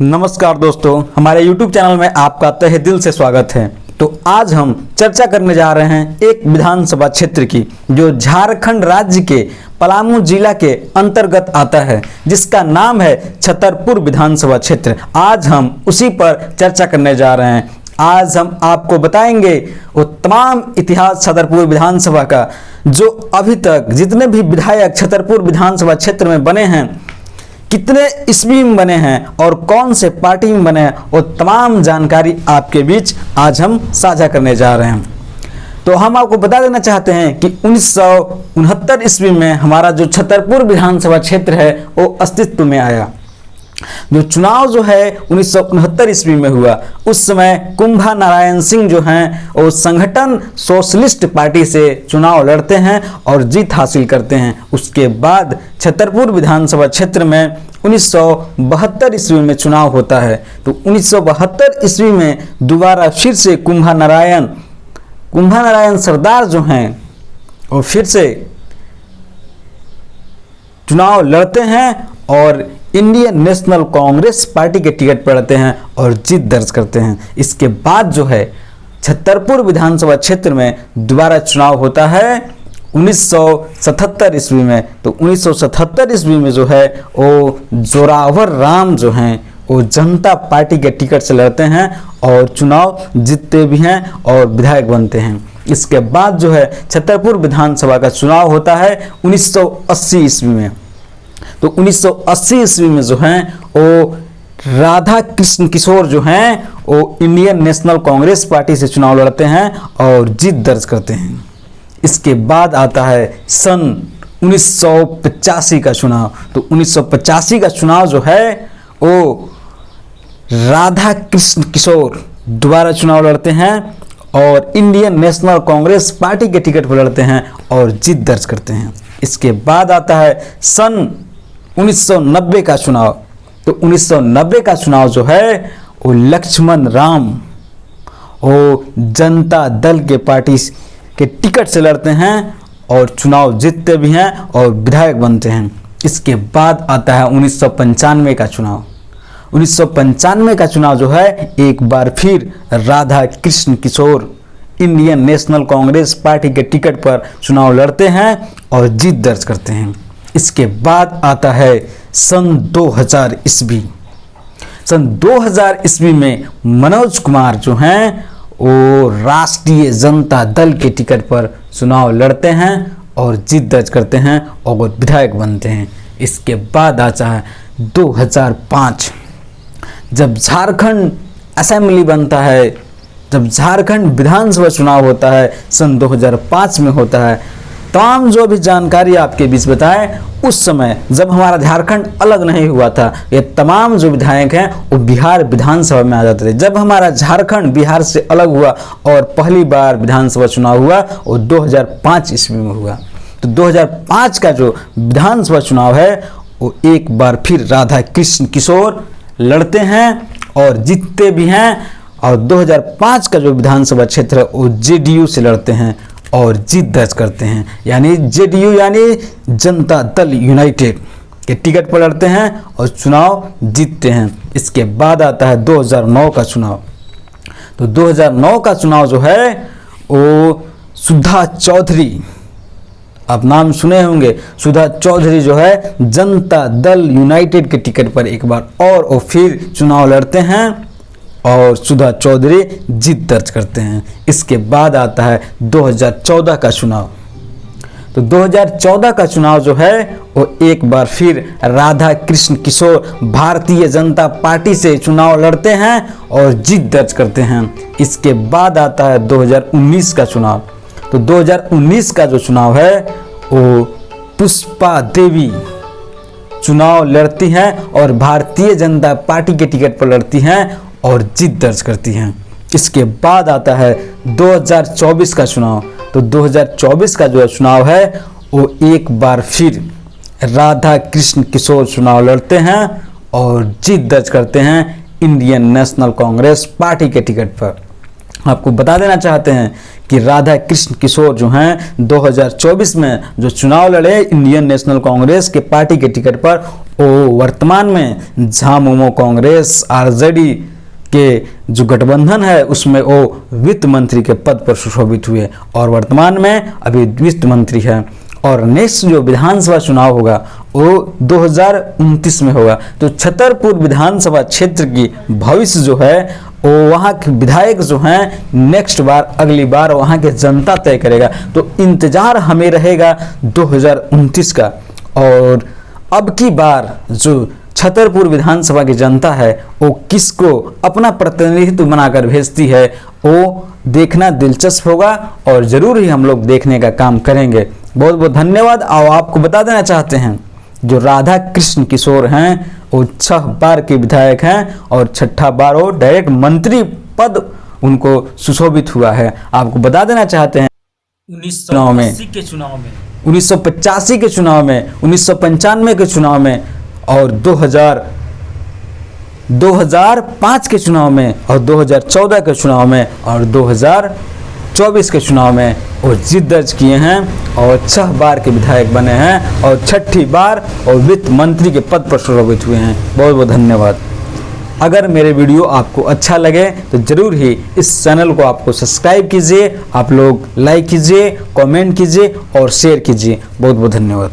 नमस्कार दोस्तों, हमारे YouTube चैनल में आपका तहे दिल से स्वागत है। तो आज हम चर्चा करने जा रहे हैं एक विधानसभा क्षेत्र की जो झारखंड राज्य के पलामू जिला के अंतर्गत आता है, जिसका नाम है छतरपुर विधानसभा क्षेत्र। आज हम उसी पर चर्चा करने जा रहे हैं। आज हम आपको बताएंगे वो तमाम इतिहास छतरपुर विधानसभा का, जो अभी तक जितने भी विधायक छतरपुर विधानसभा क्षेत्र में बने हैं, कितने ईस्वी में बने हैं और कौन से पार्टी में बने हैं, वो तमाम जानकारी आपके बीच आज हम साझा करने जा रहे हैं। तो हम आपको बता देना चाहते हैं कि 1969 ईस्वी में हमारा जो छतरपुर विधानसभा क्षेत्र है वो अस्तित्व में आया। जो चुनाव जो है 1969 ईस्वी में हुआ, उस समय कुंभा नारायण सिंह जो हैं वो संगठन सोशलिस्ट पार्टी से चुनाव लड़ते हैं और जीत हासिल करते हैं। उसके बाद छतरपुर विधानसभा क्षेत्र में 1972 ईस्वी में चुनाव होता है। तो 1972 ईस्वी में दोबारा फिर से कुंभा नारायण सरदार जो हैं वो फिर से चुनाव लड़ते हैं और इंडियन नेशनल कांग्रेस पार्टी के टिकट पर रहते हैं और जीत दर्ज करते हैं। इसके बाद जो है छतरपुर विधानसभा क्षेत्र में दोबारा चुनाव होता है 1977 ईस्वी में। तो 1977 ईस्वी में जो है वो जोरावर राम जो हैं वो जनता पार्टी के टिकट से लड़ते हैं और चुनाव जीतते भी हैं और विधायक बनते हैं। इसके बाद जो है छतरपुर विधानसभा का चुनाव होता है 1980 ईस्वी में। तो 1980 ईस्वी में जो हैं वो राधा कृष्ण किशोर जो हैं वो इंडियन नेशनल कांग्रेस पार्टी से चुनाव लड़ते हैं और जीत दर्ज करते हैं। इसके बाद आता है सन 1985 का चुनाव। तो 1985 का चुनाव जो है वो राधा कृष्ण किशोर दोबारा चुनाव लड़ते हैं और इंडियन नेशनल कांग्रेस पार्टी के टिकट पर लड़ते हैं और जीत दर्ज करते हैं। इसके बाद आता है सन 1990 का चुनाव। तो 1990 का चुनाव जो है वो लक्ष्मण राम वो जनता दल के पार्टी के टिकट से लड़ते हैं और चुनाव जीतते भी हैं और विधायक बनते हैं। इसके बाद आता है 1995 का चुनाव। 1995 का चुनाव जो है एक बार फिर राधा कृष्ण किशोर इंडियन नेशनल कांग्रेस पार्टी के टिकट पर चुनाव लड़ते हैं और जीत दर्ज करते हैं। इसके बाद आता है सन 2000 ईस्वी। सन 2000 ईस्वी में मनोज कुमार जो हैं वो राष्ट्रीय जनता दल के टिकट पर चुनाव लड़ते हैं और जीत दर्ज करते हैं और विधायक बनते हैं। इसके बाद आता है 2005, जब झारखंड असेंबली बनता है, जब झारखंड विधानसभा चुनाव होता है, सन 2005 में होता है। तमाम जो भी जानकारी आपके बीच बताएं, उस समय जब हमारा झारखंड अलग नहीं हुआ था, ये तमाम जो विधायक हैं वो बिहार विधानसभा में आ जाते थे। जब हमारा झारखंड बिहार से अलग हुआ और पहली बार विधानसभा चुनाव हुआ वो 2005 ईस्वी में हुआ। तो 2005 का जो विधानसभा चुनाव है वो एक बार फिर राधा कृष्ण किशोर लड़ते हैं और जीतते भी हैं और 2005 का जो विधानसभा क्षेत्र है वो जेडीयू से लड़ते हैं और जीत दर्ज करते हैं। यानी जेडीयू यानी जनता दल यूनाइटेड के टिकट पर लड़ते हैं और चुनाव जीतते हैं। इसके बाद आता है 2009 का चुनाव। तो 2009 का चुनाव जो है वो सुधा चौधरी, आप नाम सुने होंगे, सुधा चौधरी जो है जनता दल यूनाइटेड के टिकट पर एक बार और वो फिर चुनाव लड़ते हैं और सुधा चौधरी जीत दर्ज करते हैं। इसके बाद आता है 2014 का चुनाव। तो 2014 का चुनाव जो है वो एक बार फिर राधा कृष्ण किशोर भारतीय जनता पार्टी से चुनाव लड़ते हैं और जीत दर्ज करते हैं। इसके बाद आता है 2019 का चुनाव। तो 2019 का जो चुनाव है वो पुष्पा देवी चुनाव लड़ती हैं और भारतीय जनता पार्टी के टिकट पर लड़ती हैं और जीत दर्ज करती हैं। इसके बाद आता है 2024 का चुनाव। तो 2024 का जो चुनाव है वो एक बार फिर राधा कृष्ण किशोर चुनाव लड़ते हैं और जीत दर्ज करते हैं इंडियन नेशनल कांग्रेस पार्टी के टिकट पर। आपको बता देना चाहते हैं कि राधा कृष्ण किशोर जो हैं 2024 में जो चुनाव लड़े इंडियन नेशनल कांग्रेस के पार्टी के टिकट पर, वो वर्तमान में झामुमो कांग्रेस आरजेडी के जो गठबंधन है उसमें वो वित्त मंत्री के पद पर सुशोभित हुए और वर्तमान में अभी वित्त मंत्री है। और नेक्स्ट जो विधानसभा चुनाव होगा वो 2029 में होगा। तो छतरपुर विधानसभा क्षेत्र की भविष्य जो है वो वहाँ के विधायक जो हैं नेक्स्ट बार अगली बार वहाँ के जनता तय करेगा। तो इंतजार हमें रहेगा 2029 का। और अब की बार जो छतरपुर विधानसभा की जनता है वो किसको अपना प्रतिनिधित्व बनाकर भेजती है वो देखना दिलचस्प होगा और जरूर ही हम लोग देखने का काम करेंगे। बहुत बहुत धन्यवाद। और आपको बता देना चाहते हैं जो राधा कृष्ण किशोर हैं वो 6 बार के विधायक हैं और 6ठा बार वो डायरेक्ट मंत्री पद उनको सुशोभित हुआ है। आपको बता देना चाहते हैं 1980 के चुनाव में, 1985 के चुनाव में, 1995 के चुनाव में और 2005 के चुनाव में और 2014 के चुनाव में और 2024 के चुनाव में वो जीत दर्ज किए हैं और 6 बार के विधायक बने हैं और 6ठी बार और वित्त मंत्री के पद पर सुशोभित हुए हैं। बहुत बहुत धन्यवाद। अगर मेरे वीडियो आपको अच्छा लगे तो ज़रूर ही इस चैनल को आपको सब्सक्राइब कीजिए, आप लोग लाइक कीजिए, कमेंट कीजिए और शेयर कीजिए। बहुत बहुत धन्यवाद।